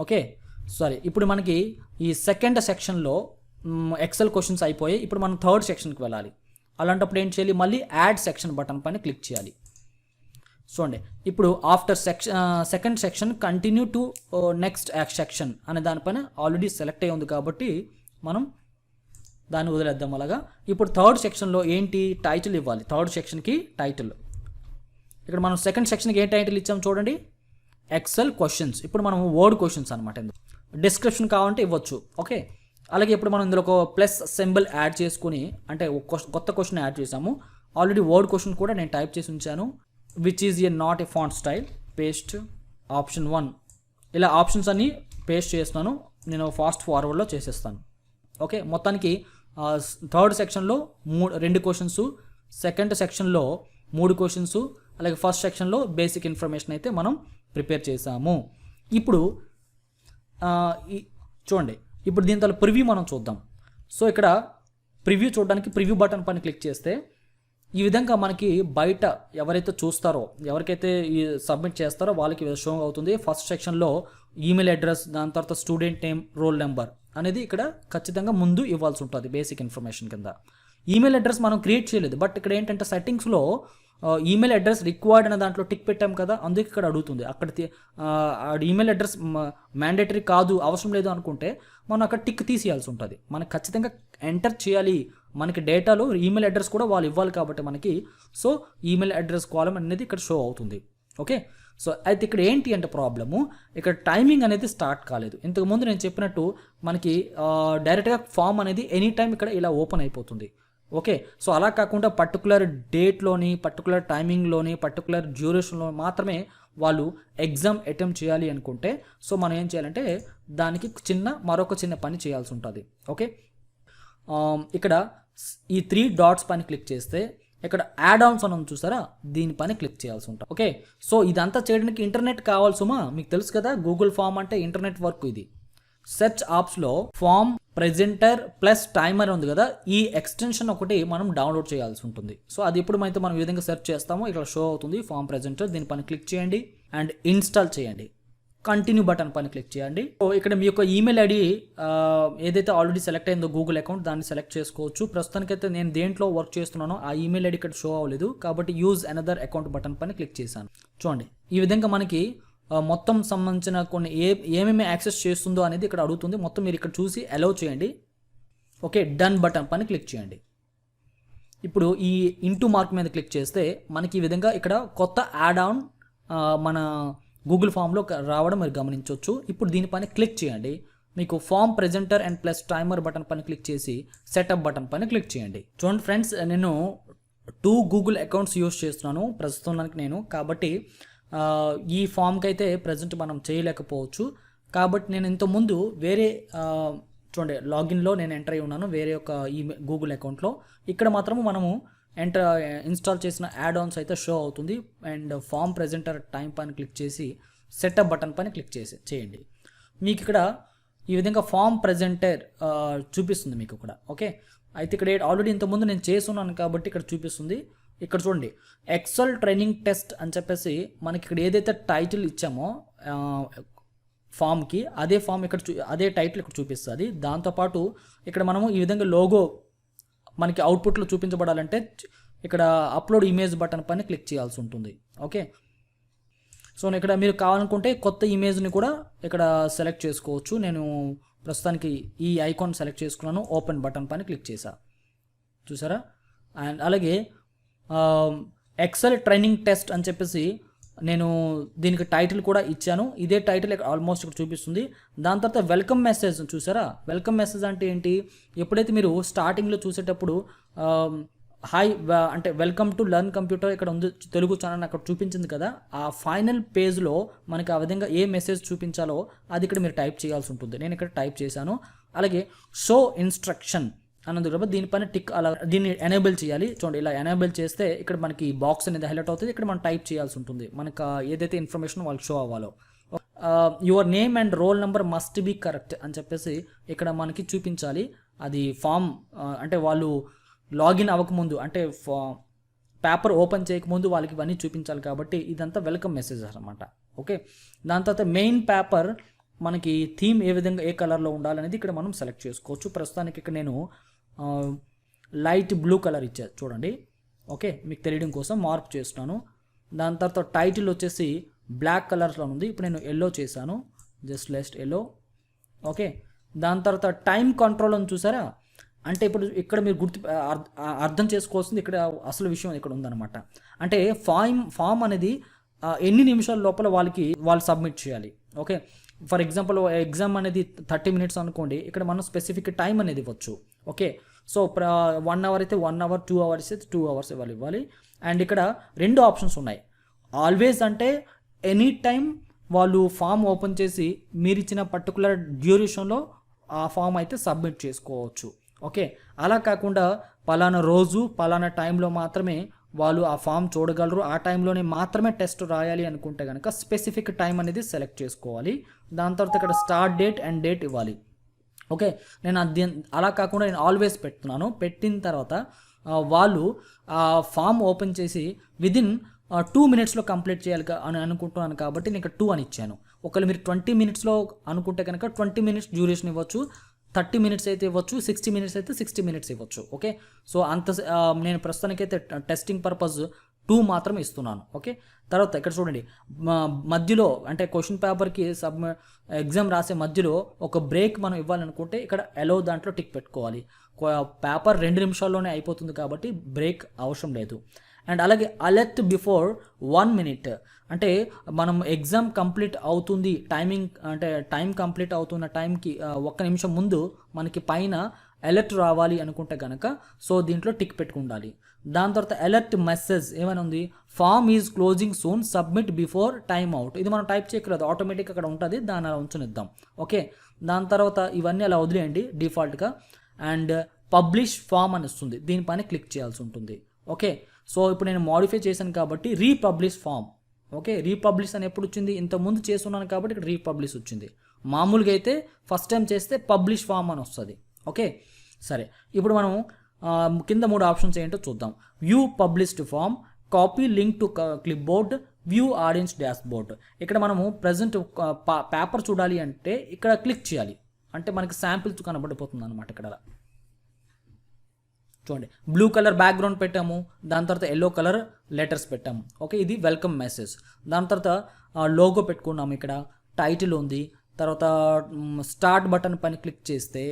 ఓకే, సరే, ఇప్పుడు మనకి ఈ సెకండ్ సెక్షన్లో ఎక్సెల్ క్వశ్చన్స్ అయిపోయాయి. ఇప్పుడు మనం థర్డ్ సెక్షన్కి వెళ్ళాలి. అలాంటప్పుడు ఏం చేయాలి, మళ్ళీ యాడ్ సెక్షన్ బటన్ పైన క్లిక్ చేయాలి. చూడండి, ఇప్పుడు after second section continue to next section అనే దానిపైన ఆల్రెడీ సెలెక్ట్ అయ్యి ఉంది కాబట్టి మనం దాన్ని వదిలేద్దాం. అలాగా ఇప్పుడు థర్డ్ సెక్షన్లో ఏంటి టైటిల్ ఇవ్వాలి. థర్డ్ సెక్షన్కి టైటిల్ ఇక్కడ మనం సెకండ్ సెక్షన్కి ఏ టైటిల్ ఇచ్చాం చూడండి, ఎక్సెల్ క్వశ్చన్స్. ఇప్పుడు మనం వర్డ్ క్వశ్చన్స్ అనమాట. డిస్క్రిప్షన్ కావాలంటే ఇవ్వచ్చు. ఓకే, అలాగే ఇప్పుడు మనం ఇందులో ఒక ప్లస్ సింబల్ యాడ్ చేసుకుని అంటే కొత్త క్వశ్చన్ యాడ్ చేసాము. ఆల్రెడీ వర్డ్ క్వశ్చన్ కూడా నేను టైప్ చేసి ఉంచాను. Which is a not a font style, paste option 1. ఇలా ఆప్షన్స్ అన్ని పేస్ట్ చేస్తున్నాను. నేను ఫాస్ట్ ఫార్వర్డ్లో చేసేస్తాను. ఓకే, మొత్తానికి థర్డ్ సెక్షన్లో 2 క్వశ్చన్స్, సెకండ్ సెక్షన్లో 3 క్వశ్చన్స్, అలాగే ఫస్ట్ సెక్షన్లో బేసిక్ ఇన్ఫర్మేషన్ అయితే మనం ప్రిపేర్ చేసాము. ఇప్పుడు చూడండి, ఇప్పుడు దీని తర్వాత ప్రివ్యూ మనం చూద్దాం. సో ఇక్కడ ప్రివ్యూ చూడడానికి ప్రివ్యూ బటన్ పైన క్లిక్ చేస్తే ఈ విధంగా మనకి బయట ఎవరైతే చూస్తారో, ఎవరికైతే ఈ సబ్మిట్ చేస్తారో వాళ్ళకి షో అవుతుంది. ఫస్ట్ సెక్షన్లో ఈమెయిల్ అడ్రస్, దాని తర్వాత స్టూడెంట్ నేమ్, రోల్ నెంబర్ అనేది ఇక్కడ ఖచ్చితంగా ముందు ఇవ్వాల్సి ఉంటుంది బేసిక్ ఇన్ఫర్మేషన్ కింద. ఈమెయిల్ అడ్రస్ మనం క్రియేట్ చేయలేదు, బట్ ఇక్కడ ఏంటంటే సెట్టింగ్స్లో ఈమెయిల్ అడ్రస్ రిక్వైర్డ్ అనే దాంట్లో టిక్ పెట్టాం కదా, అందుకే ఇక్కడ అడుగుతుంది. అక్కడ ఈమెయిల్ అడ్రస్ మ్యాండేటరీ కాదు, అవసరం లేదు అనుకుంటే మనం అక్కడ టిక్ తీసేయాల్సి ఉంటుంది. మనకు ఖచ్చితంగా ఎంటర్ చేయాలి, మనకి డేటాలో ఈమెయిల్ అడ్రస్ కూడా వాళ్ళు ఇవ్వాలి కాబట్టి మనకి. సో ఈమెయిల్ అడ్రస్ కాలం అనేది ఇక్కడ షో అవుతుంది. ఓకే, సో అయితే ఇక్కడ ఏంటి అంటే ప్రాబ్లము, ఇక్కడ టైమింగ్ అనేది స్టార్ట్ కాలేదు. ఇంతకుముందు నేను చెప్పినట్టు మనకి డైరెక్ట్గా ఫామ్ అనేది ఎనీ టైం ఇక్కడ ఇలా ఓపెన్ అయిపోతుంది. ఓకే, సో అలా కాకుండా పర్టికులర్ డేట్లోని, పర్టికులర్ టైమింగ్లోని, పర్టికులర్ డ్యూరేషన్లో మాత్రమే వాళ్ళు ఎగ్జామ్ అటెంప్ట్ చేయాలి అనుకుంటే, సో మనం ఏం చేయాలంటే దానికి మరొక చిన్న పని చేయాల్సి ఉంటుంది. ఓకే, ఇక్కడ ఈ 3 డాట్స్ పైన క్లిక్ చేస్తే ఇక్కడ యాడ్ ఆన్స్ అని చూసారా, దీనిపైన క్లిక్ చేయాల్సి ఉంటుంది. ఓకే, సో ఇదంతా చేయడానికి ఇంటర్నెట్ కావాల్సుమా, మీకు తెలుసు కదా గూగుల్ ఫామ్ అంటే ఇంటర్నెట్ వర్క్. ఇది సెర్చ్ ఆప్స్లో ఫామ్ ప్రెజెంటర్ ప్లస్ టైమర్ ఉంది కదా, ఈ ఎక్స్టెన్షన్ ఒకటి మనం డౌన్లోడ్ చేయాల్సి ఉంటుంది. సో అది ఎప్పుడు అయితే మనం ఈ విధంగా సెర్చ్ చేస్తామో ఇక్కడ షో అవుతుంది ఫామ్ ప్రెజెంటర్. దీనిపైన క్లిక్ చేయండి అండ్ ఇన్స్టాల్ చేయండి. కంటిన్యూ బటన్ పైన క్లిక్ చేయండి. సో ఇక్కడ మీ యొక్క ఈమెయిల్ ఐడి ఏదైతే ఆల్రెడీ సెలెక్ట్ అయిందో గూగుల్ అకౌంట్, దాన్ని సెలెక్ట్ చేసుకోవచ్చు. ప్రస్తుతానికైతే నేను దేంట్లో వర్క్ చేస్తున్నానో ఆ ఈమెయిల్ ఐడి ఇక్కడ షో అవ్వలేదు కాబట్టి యూజ్ అనదర్ అకౌంట్ బటన్ పైన క్లిక్ చేశాను. చూడండి ఈ విధంగా మనకి మొత్తం సంబంధించిన కొన్ని ఏమేమి యాక్సెస్ చేస్తుందో అనేది ఇక్కడ అడుగుతుంది. మొత్తం మీరు ఇక్కడ చూసి అలౌ చేయండి. ఓకే, డన్ బటన్ పైన క్లిక్ చేయండి. ఇప్పుడు ఈ ఇంటూ మార్క్ మీద క్లిక్ చేస్తే మనకి ఈ విధంగా ఇక్కడ కొత్త యాడ్ ఆన్ మన గూగుల్ ఫామ్లో రావడం మీరు గమనించవచ్చు. ఇప్పుడు దీనిపైన క్లిక్ చేయండి. మీకు form presenter and plus timer button పైన క్లిక్ చేసి సెటప్ బటన్ పైన క్లిక్ చేయండి. చూడండి ఫ్రెండ్స్, నేను 2 గూగుల్ అకౌంట్స్ యూస్ చేస్తున్నాను ప్రస్తుతానికి నేను, కాబట్టి ఈ ఫామ్కి అయితే ప్రజెంట్ మనం చేయలేకపోవచ్చు. కాబట్టి నేను ఇంతకుముందు వేరే చూడండి లాగిన్లో నేను ఎంటర్ అయి ఉన్నాను వేరే ఒక గూగుల్ అకౌంట్లో. ఇక్కడ మాత్రము మనము ఇన్స్టాల్ చేసిన యాడ్ ఆన్స్ అయితే షో అవుతుంది. అండ్ ఫామ్ ప్రెజెంటర్ టైం పైన క్లిక్ చేసి సెటప్ బటన్ పైన క్లిక్ చేయండి. మీకు ఇక్కడ ఈ విధంగా ఫామ్ ప్రెజెంటర్ చూపిస్తుంది మీకు ఇక్కడ. ఓకే, అయితే ఇక్కడ ఆల్రెడీ ఇంతకుముందు నేను చేస్తున్నాను కాబట్టి ఇక్కడ చూపిస్తుంది. ఇక్కడ చూడండి ఎక్సెల్ ట్రైనింగ్ టెస్ట్ అని చెప్పేసి మనకి ఇక్కడ ఏదైతే టైటిల్ ఇచ్చామో ఫామ్కి, అదే ఫామ్ ఇక్కడ అదే టైటిల్ ఇక్కడ చూపిస్తుంది. దాంతోపాటు ఇక్కడ మనము ఈ విధంగా లోగో మనకి అవుట్పుట్లో చూపించబడాలంటే ఇక్కడ అప్లోడ్ ఇమేజ్ బటన్ పైన క్లిక్ చేయాల్సి ఉంటుంది. ఓకే, సో ఇక్కడ మీరు కావాలనుకుంటే కొత్త ఇమేజ్ని కూడా ఇక్కడ సెలెక్ట్ చేసుకోవచ్చు. నేను ప్రస్తుతానికి ఈ ఐకాన్ సెలెక్ట్ చేసుకున్నాను. ఓపెన్ బటన్ పైన క్లిక్ చేశా, చూసారా. అండ్ అలాగే ఎక్సెల్ ట్రైనింగ్ టెస్ట్ అని చెప్పేసి నేను దీనికి టైటిల్ కూడా ఇచ్చాను. ఇదే టైటిల్ ఆల్మోస్ట్ ఇక్కడ చూపిస్తుంది. దాని తర్వాత వెల్కమ్ మెసేజ్ చూసారా. వెల్కమ్ మెసేజ్ అంటే ఏంటి, ఎప్పుడైతే మీరు స్టార్టింగ్లో చూసేటప్పుడు హాయ్ అంటే వెల్కమ్ టు లర్న్ కంప్యూటర్ ఇక్కడ ఉంది తెలుగు ఛానల్ అక్కడ చూపించింది కదా, ఆ ఫైనల్ పేజ్లో మనకి ఆ విధంగా ఏ మెసేజ్ చూపించాలో అది ఇక్కడ మీరు టైప్ చేయాల్సి ఉంటుంది. నేను ఇక్కడ టైప్ చేశాను. అలాగే షో ఇన్స్ట్రక్షన్ అన్నది కాబట్టి దీనిపైన టిక్ అలా దీన్ని ఎనేబుల్ చేయాలి. చూడండి ఇలా ఎనేబుల్ చేస్తే ఇక్కడ మనకి బాక్స్ అనేది హైలైట్ అవుతుంది. ఇక్కడ మనం టైప్ చేయాల్సి ఉంటుంది మనకు ఏదైతే ఇన్ఫర్మేషన్ వాళ్ళకి షో అవ్వాలో. Your name and roll number must be correct అని చెప్పేసి ఇక్కడ మనకి చూపించాలి. అది ఫామ్ అంటే వాళ్ళు లాగిన్ అవ్వకముందు అంటే పేపర్ ఓపెన్ చేయకముందు వాళ్ళకి ఇవన్నీ చూపించాలి కాబట్టి ఇదంతా వెల్కమ్ మెసేజ్ అనమాట. ఓకే, దాని తర్వాత మెయిన్ పేపర్ మనకి థీమ్ ఏ విధంగా ఏ కలర్లో ఉండాలనేది ఇక్కడ మనం సెలెక్ట్ చేసుకోవచ్చు. ప్రస్తుతానికి ఇక్కడ నేను లైట్ బ్లూ కలర్ ఇచ్చా చూడండి. ఓకే, మీకు తెలియడం కోసం మార్క్ చేస్తున్నాను. దాని తర్వాత టైటిల్ వచ్చేసి బ్లాక్ కలర్లో ఉంది. ఇప్పుడు నేను ఎల్లో చేశాను, జస్ట్ లెస్ట్ ఎల్లో. ఓకే, దాని తర్వాత టైం కంట్రోల్ అని చూసారా. అంటే ఇప్పుడు ఇక్కడ మీరు అర్థం చేసుకోవాల్సింది ఇక్కడ అసలు విషయం ఇక్కడ ఉందన్నమాట. అంటే ఫామ్ అనేది ఎన్ని నిమిషాల లోపల వాళ్ళు సబ్మిట్ చేయాలి. ఓకే, ఫర్ ఎగ్జాంపుల్ ఎగ్జామ్ అనేది 30 minutes అనుకోండి, ఇక్కడ మనం స్పెసిఫిక్ టైం అనేది ఇవ్వచ్చు. ఓకే, సో 1 hour అయితే 1 hour, 2 hours అయితే 2 hours ఇవ్వాలి. అండ్ ఇక్కడ 2 ఆప్షన్స్ ఉన్నాయి. ఆల్వేస్ అంటే ఎనీ టైం వాళ్ళు ఫామ్ ఓపెన్ చేసి మీరు ఇచ్చిన పర్టికులర్ డ్యూరేషన్లో ఆ ఫామ్ అయితే సబ్మిట్ చేసుకోవచ్చు. ఓకే, అలా కాకుండా పలానా రోజు పలానా టైంలో మాత్రమే వాళ్ళు ఆ ఫామ్ చూడగలరు, ఆ టైంలోనే మాత్రమే టెస్ట్ రాయాలి అనుకుంటే కనుక స్పెసిఫిక్ టైం అనేది సెలెక్ట్ చేసుకోవాలి. దాని తర్వాత ఇక్కడ స్టార్ట్ డేట్ అండ్ డేట్ ఇవ్వాలి. ఓకే, నేను అది అలా కాకుండా నేను ఆల్వేస్ పెడుతున్నాను. పెట్టిన తర్వాత వాళ్ళు ఫామ్ ఓపెన్ చేసి విదిన్ 2 మినిట్స్లో కంప్లీట్ చేయాలి అని అనుకుంటున్నాను కాబట్టి నేను ఇక్కడ 2 అని ఇచ్చాను. ఒకవేళ మీరు 20 మినిట్స్లో అనుకుంటే కనుక 20 మినిట్స్ డ్యూరేషన్ ఇవ్వచ్చు, 30 మినిట్స్ అయితే ఇవ్వచ్చు, 60 మినిట్స్ అయితే 60 మినిట్స్ ఇవ్వచ్చు. ఓకే, సో నేను ప్రస్తుతానికైతే టెస్టింగ్ పర్పస్ 2 మాత్రం ఇస్తున్నాను. ఓకే, తర్వాత ఇక్కడ చూడండి, మధ్యలో అంటే క్వశ్చన్ పేపర్కి ఎగ్జామ్ రాసే మధ్యలో ఒక బ్రేక్ మనం ఇవ్వాలనుకుంటే ఇక్కడ ఎలో దాంట్లో టిక్ పెట్టుకోవాలి. పేపర్ 2 నిమిషాల్లోనే అయిపోతుంది కాబట్టి బ్రేక్ అవసరం లేదు. అండ్ అలాగే అలర్ట్ బిఫోర్ 1 మినిట్, అంటే మనం ఎగ్జామ్ కంప్లీట్ అవుతుంది టైం కంప్లీట్ అవుతున్న టైంకి 1 నిమిషం ముందు మనకి పైన అలర్ట్ రావాలి అనుకుంటే కనుక సో దీంట్లో టిక్ పెట్టుకుండాలి. దాని తర్వాత అలర్ట్ మెసేజ్ ఏమైనా ఉంది, form is closing soon, submit before time out. ఇది మనం టైప్ చేయకూడదు, ఆటోమేటిక్ అక్కడ ఉంటుంది, దాన్ని అలా ఉంచునిద్దాం. ఓకే, దాని తర్వాత ఇవన్నీ అలా వదిలేయండి డిఫాల్ట్గా. అండ్ పబ్లిష్ ఫామ్ అని వస్తుంది, దీనిపైన క్లిక్ చేయాల్సి ఉంటుంది. ఓకే, సో ఇప్పుడు నేను మోడిఫై చేశాను కాబట్టి రీపబ్లిష్ ఫామ్. ఓకే, రీపబ్లిష్ అని ఎప్పుడు వచ్చింది, ఇంతకుముందు చేస్తున్నాను కాబట్టి ఇక్కడ రీపబ్లిష్ వచ్చింది. మామూలుగా అయితే ఫస్ట్ టైం చేస్తే పబ్లిష్ ఫామ్ అని వస్తుంది. ఓకే, సరే, ఇప్పుడు మనం కింద 3 ఆప్షన్స్ ఏంటో చూద్దాం. View published form, copy link to clipboard, view audience dashboard. ఇక్కడ మనము ప్రజెంట్ పేపర్ చూడాలి అంటే ఇక్కడ క్లిక్ చేయాలి, అంటే మనకి శాంపిల్స్ కనబడిపోతుంది అనమాట. ఇక్కడ చూడండి, బ్లూ కలర్ బ్యాక్గ్రౌండ్ పెట్టాము, దాని తర్వాత ఎల్లో కలర్ లెటర్స్ పెట్టాము. ఓకే, ఇది వెల్కమ్ మెసేజ్. దాని తర్వాత లోగో పెట్టుకున్నాము, ఇక్కడ టైటిల్ ఉంది. తర్వాత స్టార్ట్ బటన్ పైన క్లిక్ చేస్తే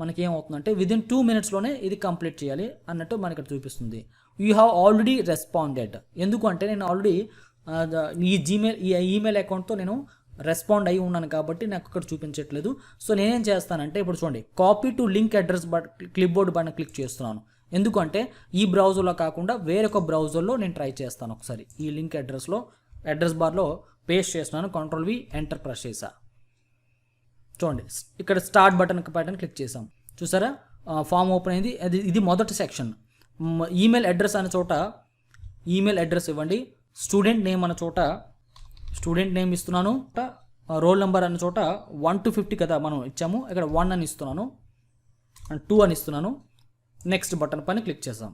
మనకి ఏమవుతుందంటే విదిన్ 2 మినిట్స్లోనే ఇది కంప్లీట్ చేయాలి అన్నట్టు మనకి ఇక్కడ చూపిస్తుంది. యూ హ్యావ్ ఆల్రెడీ రెస్పాండెడ్, ఎందుకు అంటే నేను ఆల్రెడీ ఈ ఈమెయిల్ అకౌంట్తో నేను రెస్పాండ్ అయి ఉన్నాను కాబట్టి నాకు ఇక్కడ చూపించట్లేదు. సో నేనేం చేస్తానంటే ఇప్పుడు చూడండి, copy to link address clip board పైన క్లిక్ చేస్తున్నాను. ఎందుకంటే ఈ బ్రౌజర్లో కాకుండా వేరొక బ్రౌజర్లో నేను ట్రై చేస్తాను. ఒకసారి ఈ లింక్ అడ్రస్ బార్లో పేస్ట్ చేస్తున్నాను, కంట్రోల్-V ఎంటర్ ప్రెస్ చేసా. చూడండి, ఇక్కడ స్టార్ట్ బటన్ పైన క్లిక్ చేసాం, చూసారా ఫామ్ ఓపెన్ అయింది. ఇది మొదటి సెక్షన్. ఈమెయిల్ అడ్రస్ అనే చోట ఈమెయిల్ అడ్రస్ ఇవ్వండి. స్టూడెంట్ నేమ్ అనే చోట స్టూడెంట్ నేమ్ ఇస్తున్నాను. రోల్ నెంబర్ అనే చోట 1 to 50 కదా మనం ఇచ్చాము, ఇక్కడ 1 అని ఇస్తున్నాను అండ్ 2 అని ఇస్తున్నాను. నెక్స్ట్ బటన్ పైన క్లిక్ చేసాం.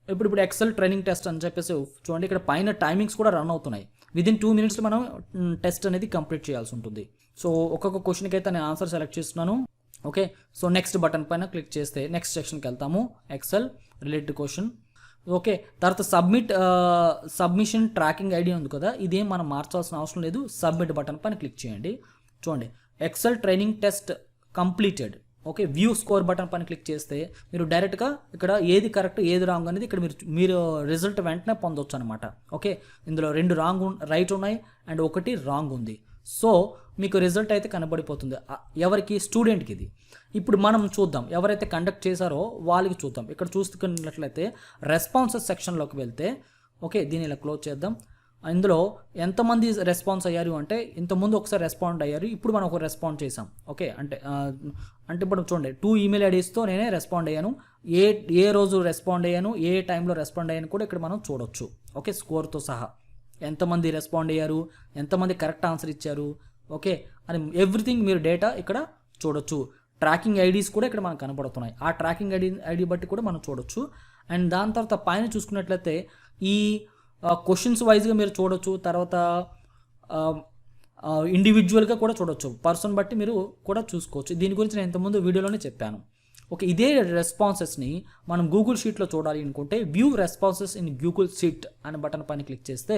ఇప్పుడు ఎక్సెల్ ట్రైనింగ్ టెస్ట్ అని చెప్పేసి చూడండి, ఇక్కడ పైన టైమింగ్స్ కూడా రన్ అవుతున్నాయి. విదిన్ 2 మినిట్స్ మనం టెస్ట్ అనేది కంప్లీట్ చేయాల్సి ఉంటుంది. సో ఒక్కొక్క క్వశ్చన్కి అయితే నేను ఆన్సర్ సెలెక్ట్ చేస్తున్నాను. ఓకే, సో నెక్స్ట్ బటన్ పైన క్లిక్ చేస్తే నెక్స్ట్ సెక్షన్కి వెళ్తాము, ఎక్సెల్ రిలేటెడ్ క్వశ్చన్. ఓకే, తర్వాత సబ్మిషన్ ట్రాకింగ్ ఐడి ఉంది కదా, ఇదేం మనం మార్చాల్సిన అవసరం లేదు. సబ్మిట్ బటన్ పైన క్లిక్ చేయండి. చూడండి, Excel training test completed. Okay, view score button పైన క్లిక్ చేస్తే మీరు డైరెక్ట్గా ఇక్కడ ఏది కరెక్ట్ ఏది రాంగ్ అనేది ఇక్కడ మీరు రిజల్ట్ వెంటనే పొందొచ్చు అనమాట. ఓకే, ఇందులో 2 రైట్ ఉన్నాయి అండ్ 1 రాంగ్ ఉంది. సో మీకు రిజల్ట్ అయితే కనబడిపోతుంది. ఎవరికి, స్టూడెంట్కి ఇది. ఇప్పుడు మనం చూద్దాం, ఎవరైతే కండక్ట్ చేశారో వాళ్ళకి చూద్దాం. ఇక్కడ చూసుకున్నట్లయితే రెస్పాన్సెస్ సెక్షన్లోకి వెళ్తే, ఓకే దీన్ని ఇలా క్లోజ్ చేద్దాం. ఇందులో ఎంతమంది రెస్పాన్స్ అయ్యారు అంటే ఇంతకుముందు ఒకసారి రెస్పాండ్ అయ్యారు, ఇప్పుడు మనం ఒక రెస్పాండ్ చేసాం. ఓకే, అంటే ఇప్పుడు చూడండి 2 ఈమెయిల్ ఐడీస్తో నేనే రెస్పాండ్ అయ్యాను. ఏ రోజు రెస్పాండ్ అయ్యాను, ఏ టైంలో రెస్పాండ్ అయ్యాను కూడా ఇక్కడ మనం చూడొచ్చు. ఓకే, స్కోర్తో సహా ఎంతమంది రెస్పాండ్ అయ్యారు, ఎంతమంది కరెక్ట్ ఆన్సర్ ఇచ్చారు, ఓకే అని ఎవ్రీథింగ్ మీరు డేటా ఇక్కడ చూడొచ్చు. ట్రాకింగ్ ఐడీస్ కూడా ఇక్కడ మనకు కనపడుతున్నాయి, ఆ ట్రాకింగ్ ఐడి బట్టి కూడా మనం చూడొచ్చు. అండ్ దాని తర్వాత పైన చూసుకున్నట్లయితే ఈ క్వశ్చన్స్ వైజ్గా మీరు చూడొచ్చు. తర్వాత ఇండివిజువల్గా కూడా చూడొచ్చు, పర్సన్ బట్టి మీరు కూడా చూసుకోవచ్చు. దీని గురించి నేను ఇంతకుముందు వీడియోలోనే చెప్పాను. ఓకే, ఇదే రెస్పాన్సెస్ని మనం గూగుల్ షీట్లో చూడాలి అనుకుంటే view responses in Google sheet అనే బటన్ పైన క్లిక్ చేస్తే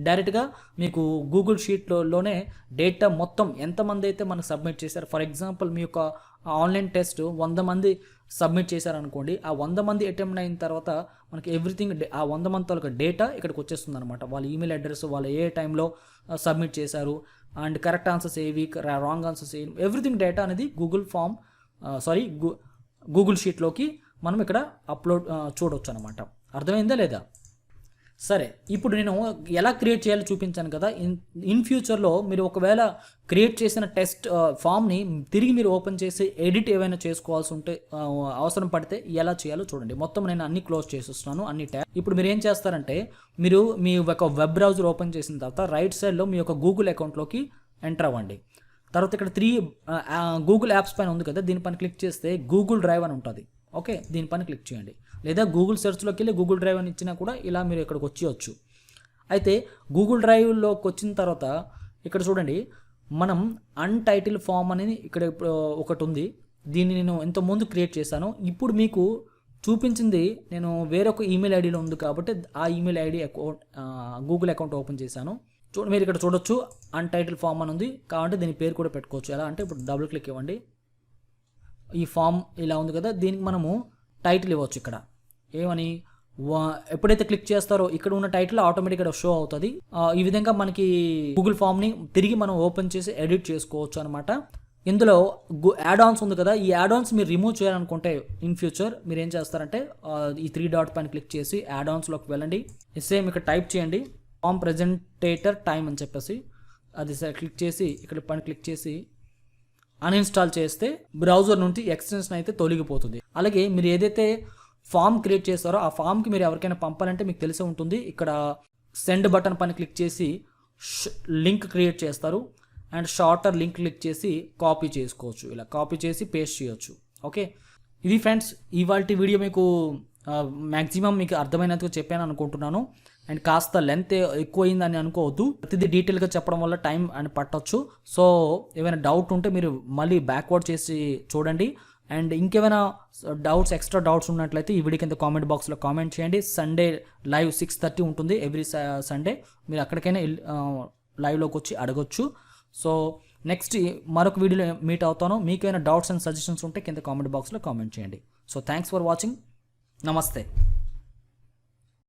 డైరెక్ట్గా మీకు గూగుల్ షీట్లోనే డేటా మొత్తం ఎంతమంది అయితే మనకు సబ్మిట్ చేశారు. ఫర్ ఎగ్జాంపుల్ మీ యొక్క ఆన్లైన్ టెస్ట్ 100 మంది సబ్మిట్ చేశారనుకోండి, ఆ 100 మంది అటెంప్ట్ అయిన తర్వాత మనకి ఎవ్రీథింగ్ ఆ 100 మంది తాలూకా డేటా ఇక్కడికి వచ్చేస్తుంది అనమాట. వాళ్ళ ఈమెయిల్ అడ్రస్, వాళ్ళు ఏ టైంలో సబ్మిట్ చేశారు అండ్ కరెక్ట్ ఆన్సర్స్ ఏవి, రాంగ్ ఆన్సర్స్ ఏవి, ఎవ్రీథింగ్ డేటా అనేది గూగుల్ షీట్లోకి మనం ఇక్కడ అప్లోడ్ చూడవచ్చు అనమాట. అర్థమైందా లేదా? సరే, ఇప్పుడు నేను ఎలా క్రియేట్ చేయాలో చూపించాను కదా. ఇన్ ఫ్యూచర్లో మీరు ఒకవేళ క్రియేట్ చేసిన టెస్ట్ ఫామ్ని తిరిగి మీరు ఓపెన్ చేసి ఎడిట్ ఏవైనా చేసుకోవాల్సి ఉంటే అవసరం పడితే ఎలా చేయాలో చూడండి. మొత్తం నేను అన్ని క్లోజ్ చేసేస్తున్నాను, అన్ని ట్యాబ్. ఇప్పుడు మీరు ఏం చేస్తారంటే మీరు మీ ఒక వెబ్ బ్రౌజర్ ఓపెన్ చేసిన తర్వాత రైట్ సైడ్లో మీ యొక్క గూగుల్ అకౌంట్లోకి ఎంటర్ అవ్వండి. తర్వాత ఇక్కడ 3 గూగుల్ యాప్స్ పైన ఉంది కదా, దీనిపైన క్లిక్ చేస్తే గూగుల్ డ్రైవ్ అని ఉంటుంది. ఓకే, దీనిపైన క్లిక్ చేయండి. లేదా గూగుల్ సెర్చ్లోకి వెళ్ళి గూగుల్ డ్రైవ్ అని ఇచ్చినా కూడా ఇలా మీరు ఇక్కడికి వచ్చేయచ్చు. అయితే గూగుల్ డ్రైవ్లోకి వచ్చిన తర్వాత ఇక్కడ చూడండి, మనం అన్టైటిల్ ఫామ్ అనేది ఇక్కడ ఒకటి ఉంది. దీన్ని నేను ఇంతకుముందు క్రియేట్ చేశాను. ఇప్పుడు మీకు చూపించింది నేను వేరొక ఈమెయిల్ ఐడిలో ఉంది కాబట్టి ఆ email ID account Google account open చేశాను. మీరు ఇక్కడ చూడొచ్చు అన్టైటిల్ ఫామ్ అని ఉంది. కాబట్టి దీని పేరు కూడా పెట్టుకోవచ్చు. ఎలా అంటే ఇప్పుడు డబుల్ క్లిక్ ఇవ్వండి. ఈ ఫామ్ ఇలా ఉంది కదా, దీనికి మనము టైటిల్ ఇవ్వచ్చు. ఇక్కడ ఏమని ఎప్పుడైతే క్లిక్ చేస్తారో ఇక్కడ ఉన్న టైటిల్ ఆటోమేటిక్గా షో అవుతుంది. ఈ విధంగా మనకి గూగుల్ ఫామ్ని తిరిగి మనం ఓపెన్ చేసి ఎడిట్ చేసుకోవచ్చు అనమాట. ఇందులో యాడ్ ఆన్స్ ఉంది కదా, ఈ యాడ్ ఆన్స్ మీరు రిమూవ్ చేయాలనుకుంటే ఇన్ ఫ్యూచర్ మీరు ఏం చేస్తారంటే ఈ 3 డాట్ పైన క్లిక్ చేసి యాడ్ ఆన్స్లోకి వెళ్ళండి. సేమ్ ఇక్కడ టైప్ చేయండి ఫామ్ ప్రెజెంటేటర్ టైమ్ అని చెప్పేసి, అది క్లిక్ చేసి ఇక్కడ పైన క్లిక్ చేసి అన్ఇన్స్టాల్ చేస్తే బ్రౌజర్ నుండి ఎక్స్టెన్షన్ అయితే తొలగిపోతుంది. అలాగే మీరు ఏదైతే ఫామ్ క్రియేట్ చేస్తారో ఆ ఫామ్కి మీరు ఎవరికైనా పంపాలంటే మీకు తెలిసే ఉంటుంది. ఇక్కడ సెండ్ బటన్ పైన క్లిక్ చేసి లింక్ క్రియేట్ చేస్తారు అండ్ షార్టర్ లింక్ క్లిక్ చేసి కాపీ చేసుకోవచ్చు. ఇలా కాపీ చేసి పేస్ట్ చేయొచ్చు. ఓకే, ఇది ఫ్రెండ్స్ ఇవాల్టి వీడియో. మీకు మ్యాక్సిమం మీకు అర్థమైనందుకు చెప్పాను అనుకుంటున్నాను. అండ్ కాస్త లెంత్ ఎక్కువైందని అనుకోవద్దు. ప్రతిదీ డీటెయిల్గా చెప్పడం వల్ల టైం అని పట్టొచ్చు. సో ఏమైనా డౌట్ ఉంటే మీరు మళ్ళీ బ్యాక్వర్డ్ చేసి చూడండి. అండ్ ఇంకేమైనా డౌట్స్ ఎక్స్ట్రా డౌట్స్ ఉన్నట్లయితే ఈ వీడియో కింద కామెంట్ బాక్స్లో కామెంట్ చేయండి. సండే లైవ్ 6:30 ఉంటుంది ఎవ్రీ సండే. మీరు అక్కడికైనా లైవ్లోకి వచ్చి అడగొచ్చు. సో నెక్స్ట్ మరొక వీడియోలో మీట్ అవుతాను. మీకు ఏమైనా డౌట్స్ అండ్ సజెషన్స్ ఉంటే కింద కామెంట్ బాక్స్లో కామెంట్ చేయండి. So thanks for watching. నమస్తే.